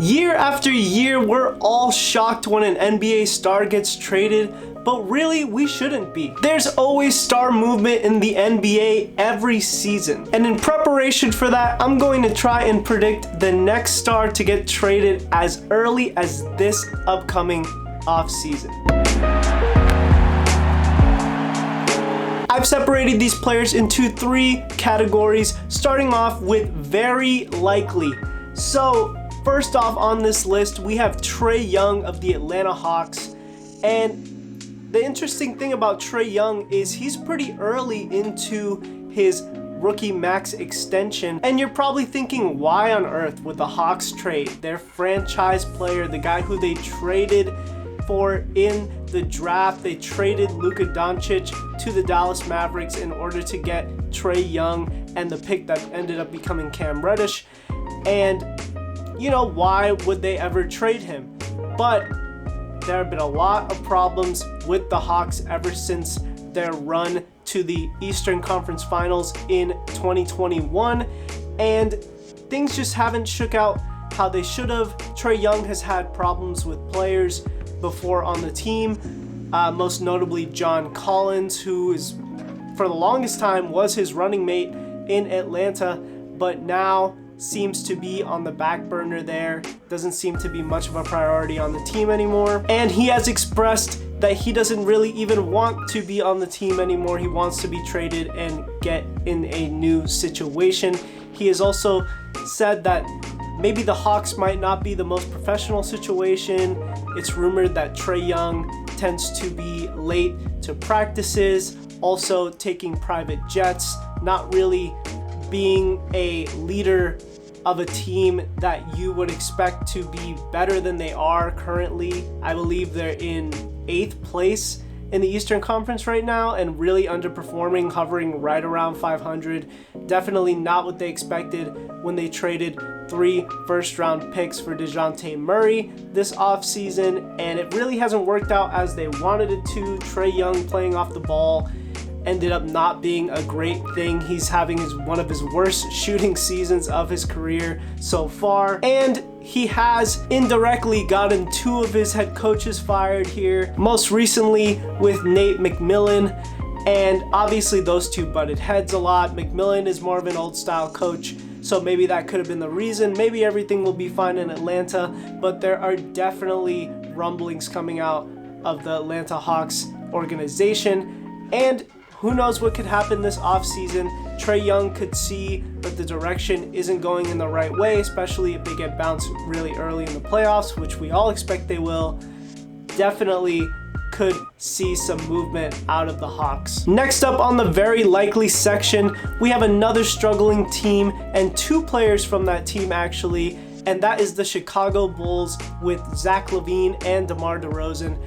Year after year, we're all shocked when an NBA star gets traded, but really, we shouldn't be. There's always star movement in the NBA every season. And in preparation for that, I'm going to try and predict the next star to get traded as early as this upcoming offseason. I've separated these players into 3 categories, starting off with very likely. So, first off on this list, we have Trae Young of the Atlanta Hawks. And the interesting thing about Trae Young is he's pretty early into his rookie max extension. And you're probably thinking, why on earth would the Hawks trade their franchise player, the guy who they traded for in the draft? They traded Luka Doncic to the Dallas Mavericks in order to get Trae Young and the pick that ended up becoming Cam Reddish. And why would they ever trade him? But there have been a lot of problems with the Hawks ever since their run to the Eastern Conference Finals in 2021, and things just haven't shook out how they should have. Trae Young has had problems with players before on the team, most notably John Collins, who is for the longest time was his running mate in Atlanta, but now seems to be on the back burner there, doesn't seem to be much of a priority on the team anymore. And he has expressed that he doesn't really even want to be on the team anymore. He wants to be traded and get in a new situation. He has also said that maybe the Hawks might not be the most professional situation. It's rumored that Trae Young tends to be late to practices, also taking private jets, not really being a leader of a team that you would expect to be better than they are currently. I believe they're in 8th place in the Eastern Conference right now and really underperforming, hovering right around 500. Definitely not what they expected when they traded 3 first-round picks for DeJounte Murray this offseason, and it really hasn't worked out as they wanted it to. Trae Young playing off the ball ended up not being a great thing. He's having one of his worst shooting seasons of his career so far, and he has indirectly gotten 2 of his head coaches fired here, most recently with Nate McMillan, and obviously those 2 butted heads a lot. McMillan is more of an old style coach, so maybe that could have been the reason. Maybe everything will be fine in Atlanta, but there are definitely rumblings coming out of the Atlanta Hawks organization, and who knows what could happen this offseason. Trae Young could see that the direction isn't going in the right way, especially if they get bounced really early in the playoffs, which we all expect they will. Definitely could see some movement out of the Hawks. Next up on the very likely section, we have another struggling team and 2 players from that team actually, and that is the Chicago Bulls with Zach LaVine and DeMar DeRozan.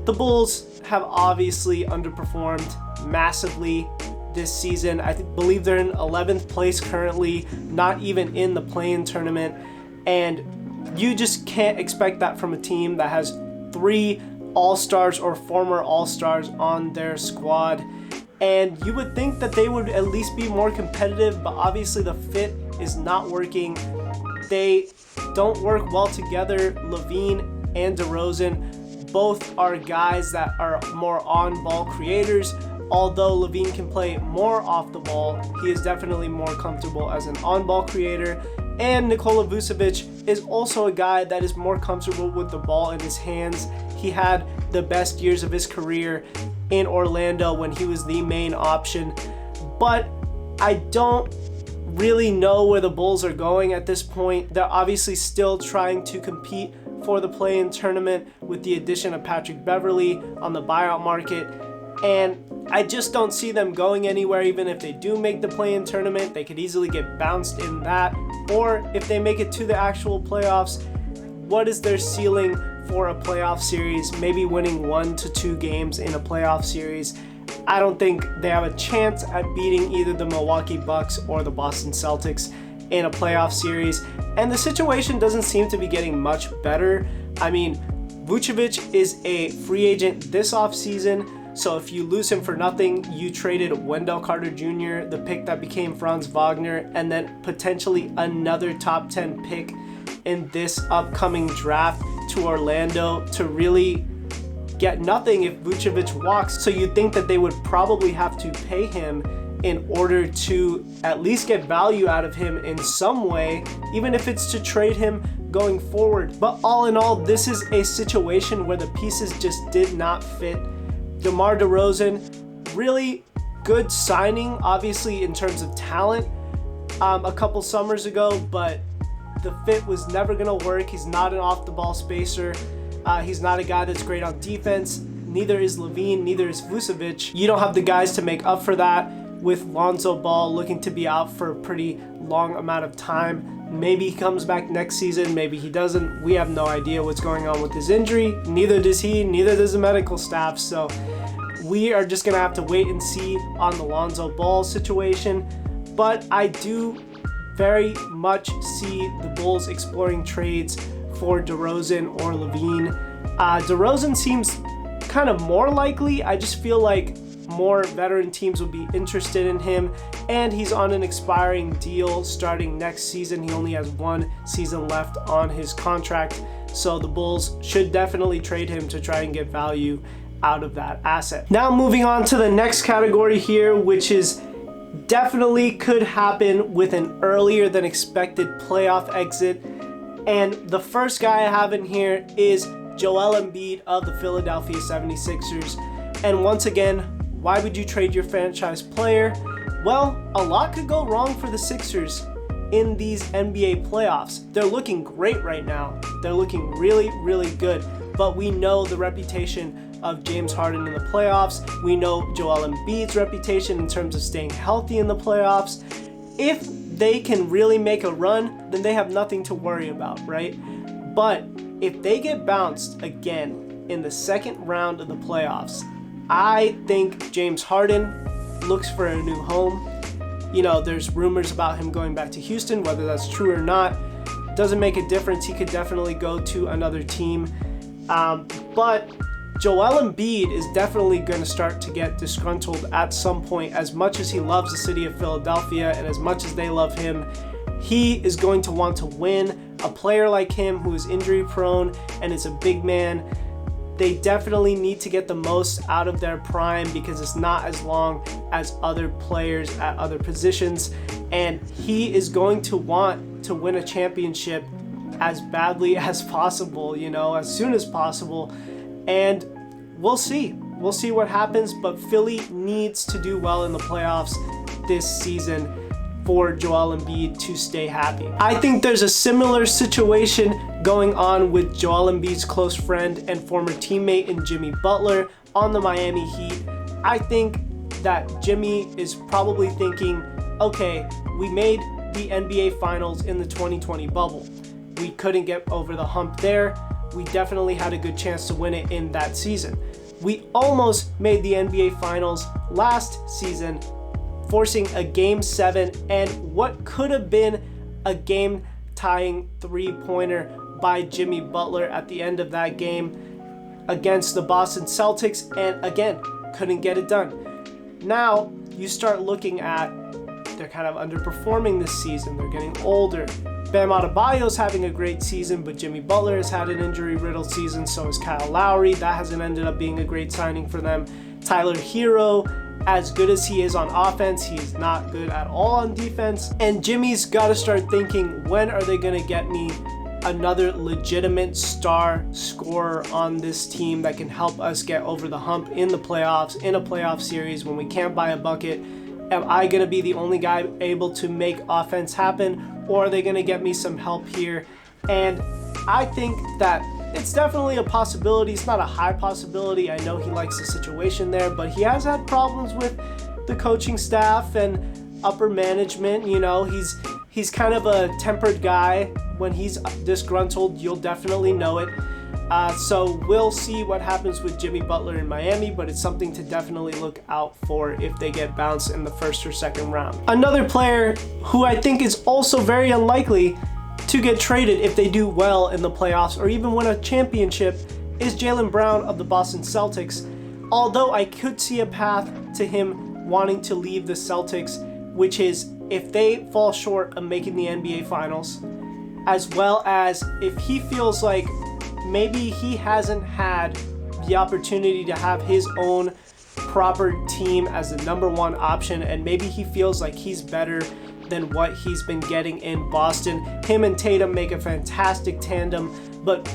The Bulls have obviously underperformed massively this season. I believe they're in 11th place currently, not even in the play-in tournament, and you just can't expect that from a team that has 3 all-stars or former all-stars on their squad. And you would think that they would at least be more competitive, but obviously the fit is not working. They don't work well together. LaVine and DeRozan both are guys that are more on-ball creators. Although LaVine can play more off the ball, he is definitely more comfortable as an on-ball creator. And Nikola Vucevic is also a guy that is more comfortable with the ball in his hands. He had the best years of his career in Orlando when he was the main option. But I don't really know where the Bulls are going at this point. They're obviously still trying to compete for the play-in tournament with the addition of Patrick Beverley on the buyout market. And I just don't see them going anywhere. Even if they do make the play-in tournament, they could easily get bounced in that. Or if they make it to the actual playoffs, what is their ceiling for a playoff series? Maybe winning 1 to 2 games in a playoff series. I don't think they have a chance at beating either the Milwaukee Bucks or the Boston Celtics in a playoff series. And the situation doesn't seem to be getting much better. I mean, Vucevic is a free agent this offseason. So if you lose him for nothing, you traded Wendell Carter Jr., the pick that became Franz Wagner, and then potentially another top 10 pick in this upcoming draft to Orlando to really get nothing if Vucevic walks. So you'd think that they would probably have to pay him in order to at least get value out of him in some way, even if it's to trade him going forward. But all in all, this is a situation where the pieces just did not fit. DeMar DeRozan, really good signing, obviously in terms of talent, a couple summers ago, but the fit was never gonna work. He's not an off-the-ball spacer. He's not a guy that's great on defense. Neither is LaVine, neither is Vucevic. You don't have the guys to make up for that with Lonzo Ball looking to be out for a pretty long amount of time. Maybe he comes back next season, maybe he doesn't. We have no idea what's going on with his injury. Neither does he, neither does the medical staff. So we are just gonna have to wait and see on the Lonzo Ball situation. But I do very much see the Bulls exploring trades for DeRozan or LaVine. DeRozan seems kind of more likely. I just feel like more veteran teams would be interested in him, and he's on an expiring deal starting next season. He only has 1 season left on his contract, so the Bulls should definitely trade him to try and get value out of that asset. Now moving on to the next category here, which is definitely could happen with an earlier than expected playoff exit. And the first guy I have in here is Joel Embiid of the Philadelphia 76ers. And once again, why would you trade your franchise player? Well, a lot could go wrong for the Sixers in these NBA playoffs. They're looking great right now. They're looking really, really good. But we know the reputation of James Harden in the playoffs. We know Joel Embiid's reputation in terms of staying healthy in the playoffs. If they can really make a run, then they have nothing to worry about, right? But if they get bounced again in the second round of the playoffs, I think James Harden looks for a new home. You know, there's rumors about him going back to Houston, whether that's true or not. Doesn't make a difference. He could definitely go to another team. But Joel Embiid is definitely going to start to get disgruntled at some point. As much as he loves the city of Philadelphia and as much as they love him, he is going to want to win. A player like him who is injury prone and is a big man, they definitely need to get the most out of their prime because it's not as long as other players at other positions. And he is going to want to win a championship as badly as possible, you know, as soon as possible. And we'll see. We'll see what happens, but Philly needs to do well in the playoffs this season for Joel Embiid to stay happy. I think there's a similar situation going on with Joel Embiid's close friend and former teammate in Jimmy Butler on the Miami Heat. I think that Jimmy is probably thinking, okay, we made the NBA Finals in the 2020 bubble. We couldn't get over the hump there. We definitely had a good chance to win it in that season. We almost made the NBA Finals last season, forcing a Game 7 and what could have been a game-tying three-pointer by Jimmy Butler at the end of that game against the Boston Celtics, and again, couldn't get it done. Now, you start looking at, they're kind of underperforming this season. They're getting older. Bam Adebayo's having a great season, but Jimmy Butler has had an injury-riddled season, so is Kyle Lowry. That hasn't ended up being a great signing for them. Tyler Hero, as good as he is on offense, he's not good at all on defense. And Jimmy's got to start thinking, when are they going to get me another legitimate star scorer on this team that can help us get over the hump in the playoffs, in a playoff series when we can't buy a bucket? Am I going to be the only guy able to make offense happen, or are they going to get me some help here? And I think that it's definitely a possibility. It's not a high possibility. I know he likes the situation there, but he has had problems with the coaching staff and upper management. You know, he's kind of a tempered guy. When he's disgruntled, you'll definitely know it. So we'll see what happens with Jimmy Butler in Miami, but it's something to definitely look out for if they get bounced in the first or second round. Another player who I think is also very unlikely to get traded if they do well in the playoffs or even win a championship is Jaylen Brown of the Boston Celtics. Although I could see a path to him wanting to leave the Celtics, which is if they fall short of making the NBA Finals, as well as if he feels like maybe he hasn't had the opportunity to have his own proper team as the number one option, and maybe he feels like he's better than what he's been getting in Boston. Him and Tatum make a fantastic tandem, but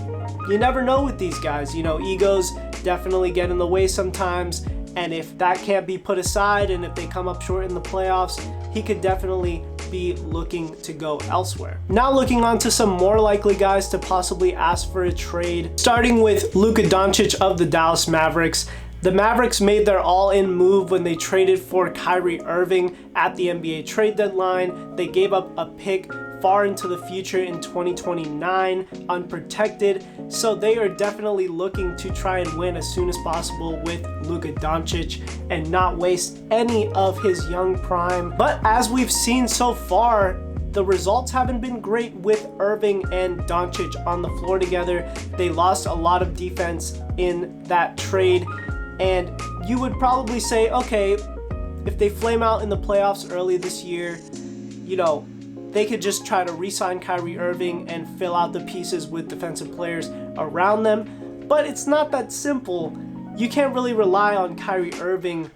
you never know with these guys. You know, egos definitely get in the way sometimes, and if that can't be put aside and if they come up short in the playoffs, he could definitely be looking to go elsewhere. Now looking on to some more likely guys to possibly ask for a trade, starting with Luka Doncic of the Dallas Mavericks. The Mavericks made their all-in move when they traded for Kyrie Irving at the NBA trade deadline. They gave up a pick far into the future in 2029, unprotected. So they are definitely looking to try and win as soon as possible with Luka Doncic and not waste any of his young prime. But as we've seen so far, the results haven't been great with Irving and Doncic on the floor together. They lost a lot of defense in that trade. And you would probably say, okay, if they flame out in the playoffs early this year, you know, they could just try to re-sign Kyrie Irving and fill out the pieces with defensive players around them. But it's not that simple. You can't really rely on Kyrie Irving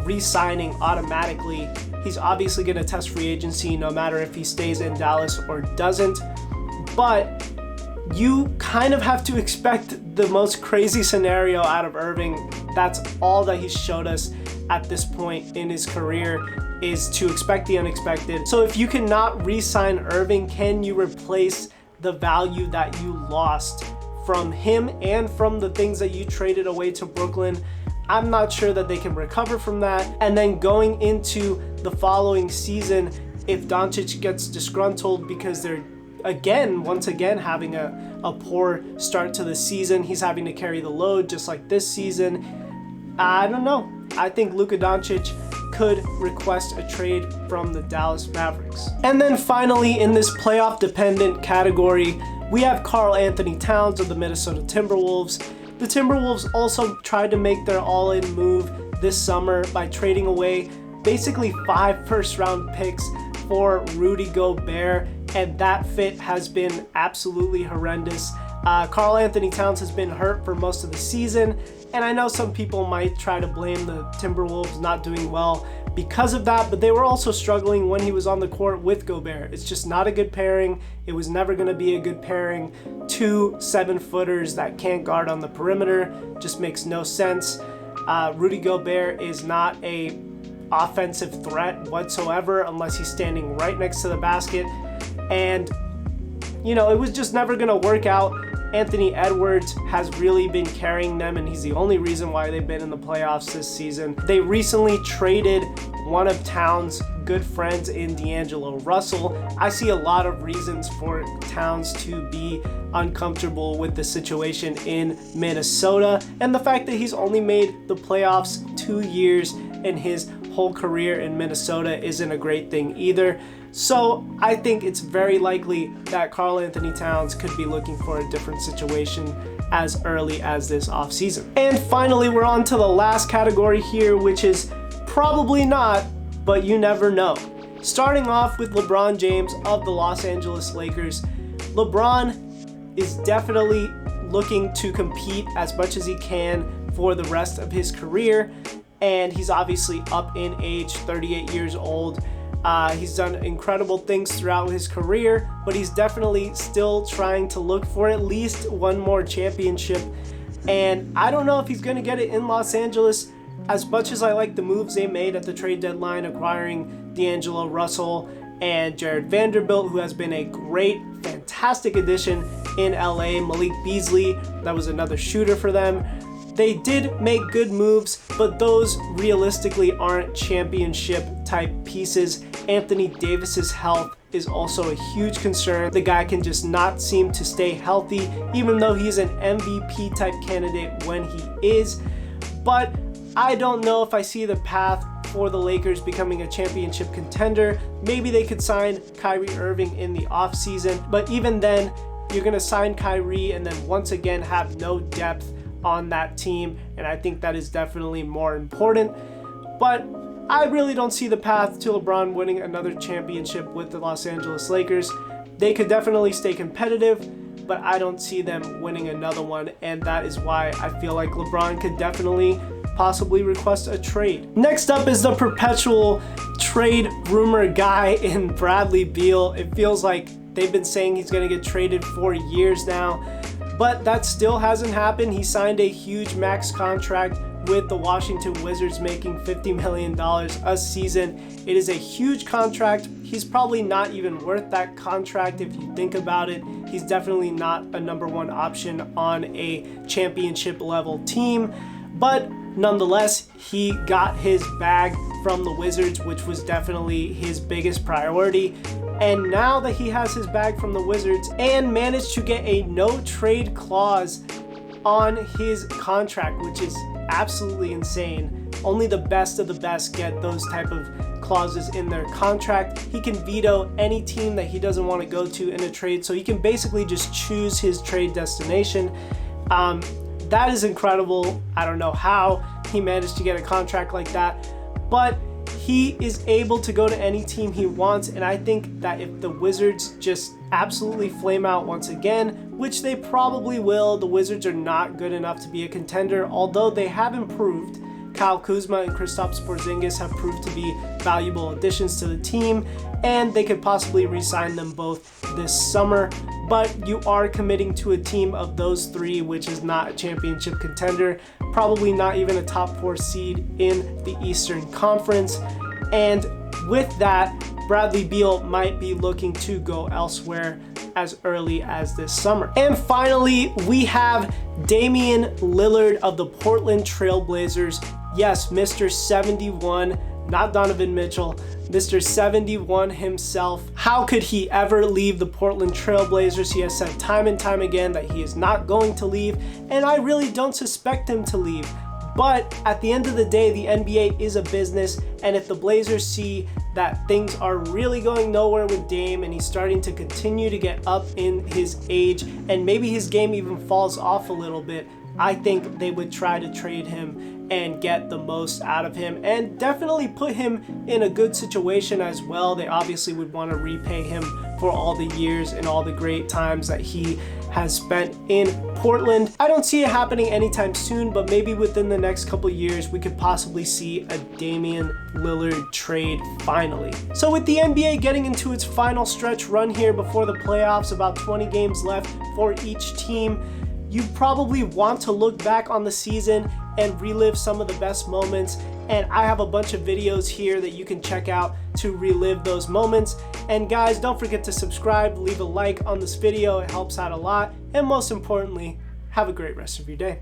re-signing automatically. He's obviously going to test free agency no matter if he stays in Dallas or doesn't. But you kind of have to expect the most crazy scenario out of Irving. That's all that he's showed us at this point in his career, is to expect the unexpected. So if you cannot re-sign Irving, can you replace the value that you lost from him and from the things that you traded away to Brooklyn? I'm not sure that they can recover from that. And then going into the following season, if Doncic gets disgruntled because they're once again having a poor start to the season, he's having to carry the load just like this season. I don't know. I think Luka Doncic could request a trade from the Dallas Mavericks. And then finally, in this playoff dependent category, we have Karl Anthony Towns of the Minnesota Timberwolves. The Timberwolves also tried to make their all-in move this summer by trading away basically 5 first-round picks for Rudy Gobert, and that fit has been absolutely horrendous. Karl Anthony Towns has been hurt for most of the season, and I know some people might try to blame the Timberwolves not doing well because of that, but they were also struggling when he was on the court with Gobert. It's just not a good pairing. It was never going to be a good pairing. 2 7-footers that can't guard on the perimeter just makes no sense. Rudy Gobert is not a offensive threat whatsoever unless he's standing right next to the basket, and you know, it was just never going to work out. Anthony Edwards has really been carrying them, and he's the only reason why they've been in the playoffs this season. They recently traded one of Towns' good friends in D'Angelo Russell. I see a lot of reasons for Towns to be uncomfortable with the situation in Minnesota, and the fact that he's only made the playoffs 2 years in his whole career in Minnesota isn't a great thing either. So I think it's very likely that Karl Anthony Towns could be looking for a different situation as early as this offseason. And finally, we're on to the last category here, which is probably not, but you never know. Starting off with LeBron James of the Los Angeles Lakers. LeBron is definitely looking to compete as much as he can for the rest of his career, and he's obviously up in age, 38 years old. He's done incredible things throughout his career, but he's definitely still trying to look for at least one more championship. And I don't know if he's going to get it in Los Angeles. As much as I like the moves they made at the trade deadline, acquiring D'Angelo Russell and Jared Vanderbilt, who has been a great, fantastic addition in LA. Malik Beasley, that was another shooter for them. They did make good moves, but those realistically aren't championship type pieces. Anthony Davis's health is also a huge concern. The guy can just not seem to stay healthy, even though he's an MVP type candidate when he is. But I don't know if I see the path for the Lakers becoming a championship contender. Maybe they could sign Kyrie Irving in the offseason, but even then, you're going to sign Kyrie and then once again have no depth on that team, and I think that is definitely more important. But I really don't see the path to LeBron winning another championship with the Los Angeles Lakers. They could definitely stay competitive, but I don't see them winning another one, and that is why I feel like LeBron could definitely possibly request a trade. Next up is the perpetual trade rumor guy in Bradley Beal. It feels like they've been saying he's going to get traded for years now, but that still hasn't happened. He signed a huge max contract with the Washington Wizards, making $50 million a season. It is a huge contract. He's probably not even worth that contract if you think about it. He's definitely not a #1 option on a championship level team, but nonetheless, he got his bag from the Wizards, which was definitely his biggest priority. And now that he has his bag from the Wizards and managed to get a no trade clause on his contract, which is absolutely insane. Only the best of the best get those type of clauses in their contract. He can veto any team that he doesn't want to go to in a trade, so he can basically just choose his trade destination. That is incredible. I don't know how he managed to get a contract like that, but he is able to go to any team he wants, and I think that if the Wizards just absolutely flame out once again, which they probably will, the Wizards are not good enough to be a contender, although they have improved. Kyle Kuzma and Kristaps Porzingis have proved to be valuable additions to the team, and they could possibly re-sign them both this summer. But you are committing to a team of those three, which is not a championship contender, probably not even a top 4 seed in the Eastern Conference. And with that, Bradley Beal might be looking to go elsewhere as early as this summer. And finally, we have Damian Lillard of the Portland Trail Blazers. Yes, Mr. 71, not Donovan Mitchell, Mr. 71 himself. How could he ever leave the Portland Trail Blazers? He has said time and time again that he is not going to leave, and I really don't suspect him to leave. But at the end of the day, the NBA is a business, and if the Blazers see that things are really going nowhere with Dame and he's starting to continue to get up in his age, and maybe his game even falls off a little bit, I think they would try to trade him and get the most out of him and definitely put him in a good situation as well. They obviously would want to repay him for all the years and all the great times that he has spent in Portland. I don't see it happening anytime soon, but maybe within the next couple years, we could possibly see a Damian Lillard trade finally. So with the NBA getting into its final stretch run here before the playoffs, about 20 games left for each team, you probably want to look back on the season and relive some of the best moments, and I have a bunch of videos here that you can check out to relive those moments. And guys, don't forget to subscribe, leave a like on this video, it helps out a lot, and most importantly, have a great rest of your day.